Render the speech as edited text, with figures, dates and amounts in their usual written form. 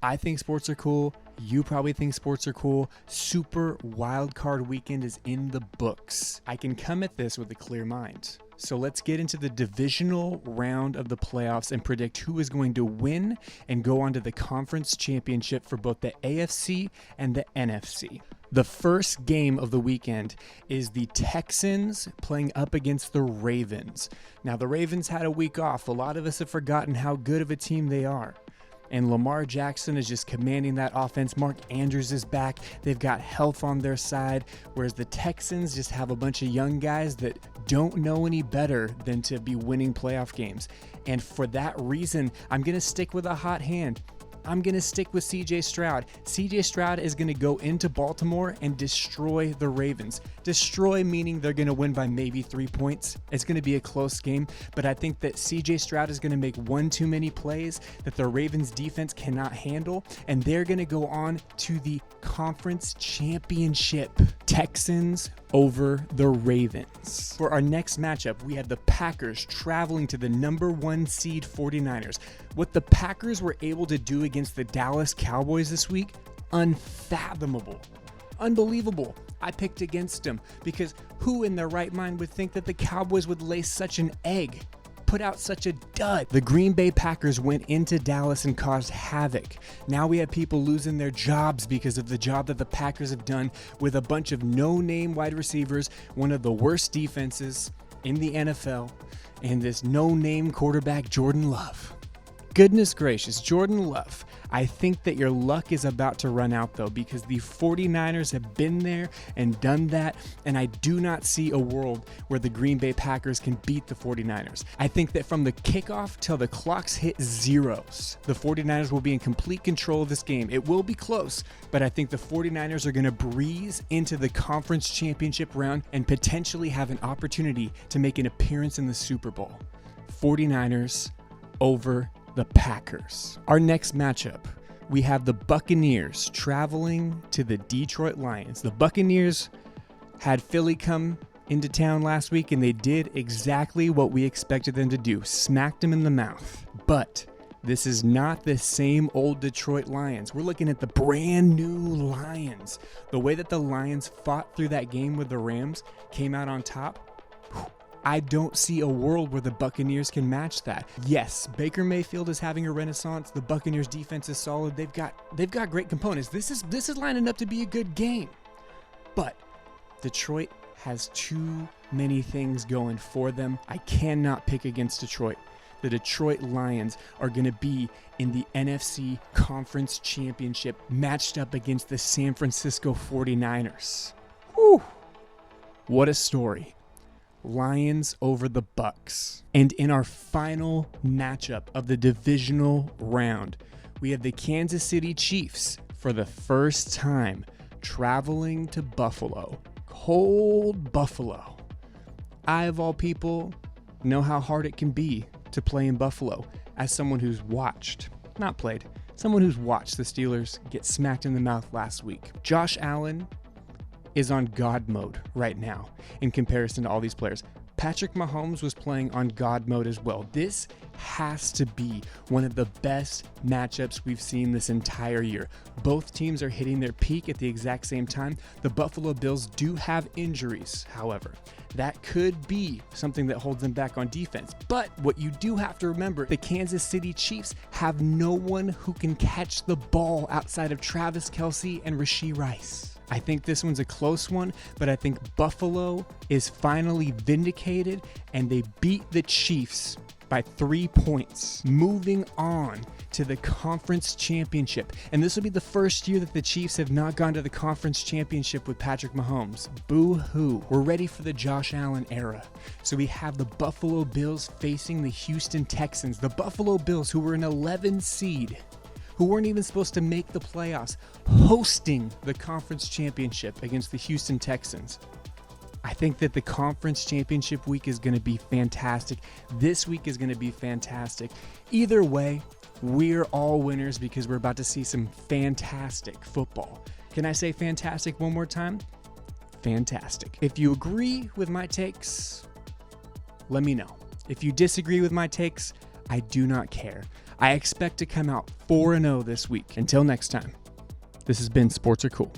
I think sports are cool. You probably think sports are cool. Super Wild Card Weekend is in the books. I can come at this with a clear mind. So let's get into the divisional round of the playoffs and predict who is going to win and go on to the conference championship for both the AFC and the NFC. The first game of the weekend is the Texans playing up against the Ravens. Now, the Ravens had a week off. A lot of us have forgotten how good of a team they are. And Lamar Jackson is just commanding that offense. Mark Andrews is back. They've got health on their side, whereas the Texans just have a bunch of young guys that don't know any better than to be winning playoff games. And for that reason, I'm going to stick with a hot hand. I'm going to stick with CJ Stroud. CJ Stroud is going to go into Baltimore and destroy the Ravens. Destroy meaning they're going to win by maybe 3 points. It's going to be a close game, but I think that CJ Stroud is going to make one too many plays that the Ravens defense cannot handle, and they're going to go on to the conference championship. Texans over the Ravens. For our next matchup, we have the Packers traveling to the number 1 seed 49ers. What the Packers were able to do against the Dallas Cowboys this week, unfathomable. Unbelievable. I picked against them because who in their right mind would think that the Cowboys would lay such an egg, put out such a dud? The Green Bay Packers went into Dallas and caused havoc. Now we have people losing their jobs because of the job that the Packers have done with a bunch of no-name wide receivers, one of the worst defenses in the NFL, and this no-name quarterback, Jordan Love. Goodness gracious, Jordan Love. I think that your luck is about to run out, though, because the 49ers have been there and done that, and I do not see a world where the Green Bay Packers can beat the 49ers. I think that from the kickoff till the clocks hit zeros, the 49ers will be in complete control of this game. It will be close, but I think the 49ers are going to breeze into the conference championship round and potentially have an opportunity to make an appearance in the Super Bowl. 49ers over the Packers. Our next matchup, we have the Buccaneers traveling to the Detroit Lions. The Buccaneers had Philly come into town last week, and they did exactly what we expected them to do, smacked them in the mouth. But this is not the same old Detroit Lions. We're looking at the brand new Lions. The way that the Lions fought through that game with the Rams, came out on top. I don't see a world where the Buccaneers can match that. Yes, Baker Mayfield is having a renaissance. The Buccaneers defense is solid. They've got great components. This is lining up to be a good game. But Detroit has too many things going for them. I cannot pick against Detroit. The Detroit Lions are going to be in the NFC Conference Championship matched up against the San Francisco 49ers. Whew. What a story. Lions over the Bucks. And in our final matchup of the divisional round, we have the Kansas City Chiefs for the first time traveling to Buffalo. Cold Buffalo. I, of all people, know how hard it can be to play in Buffalo as someone who's watched, not played, someone who's watched the Steelers get smacked in the mouth last week. Josh Allen is on God mode right now in comparison to all these players. Patrick Mahomes was playing on God mode as well. This has to be one of the best matchups we've seen this entire year. Both teams are hitting their peak at the exact same time. The Buffalo Bills do have injuries, however. That could be something that holds them back on defense. But what you do have to remember, the Kansas City Chiefs have no one who can catch the ball outside of Travis Kelce and Rashee Rice. I think this one's a close one, but I think Buffalo is finally vindicated and they beat the Chiefs by 3 points, moving on to the conference championship. And this will be the first year that the Chiefs have not gone to the conference championship with Patrick Mahomes. Boo-hoo. We're ready for the Josh Allen era. So we have the Buffalo Bills facing the Houston Texans. The Buffalo Bills, who were an 11 seed, who weren't even supposed to make the playoffs, hosting the conference championship against the Houston Texans. I think that the conference championship week is going to be fantastic. This week is going to be fantastic. Either way, we're all winners because we're about to see some fantastic football. Can I say fantastic one more time? Fantastic. If you agree with my takes, let me know. If you disagree with my takes, I do not care. I expect to come out 4-0 this week. Until next time, this has been Sports Are Cool.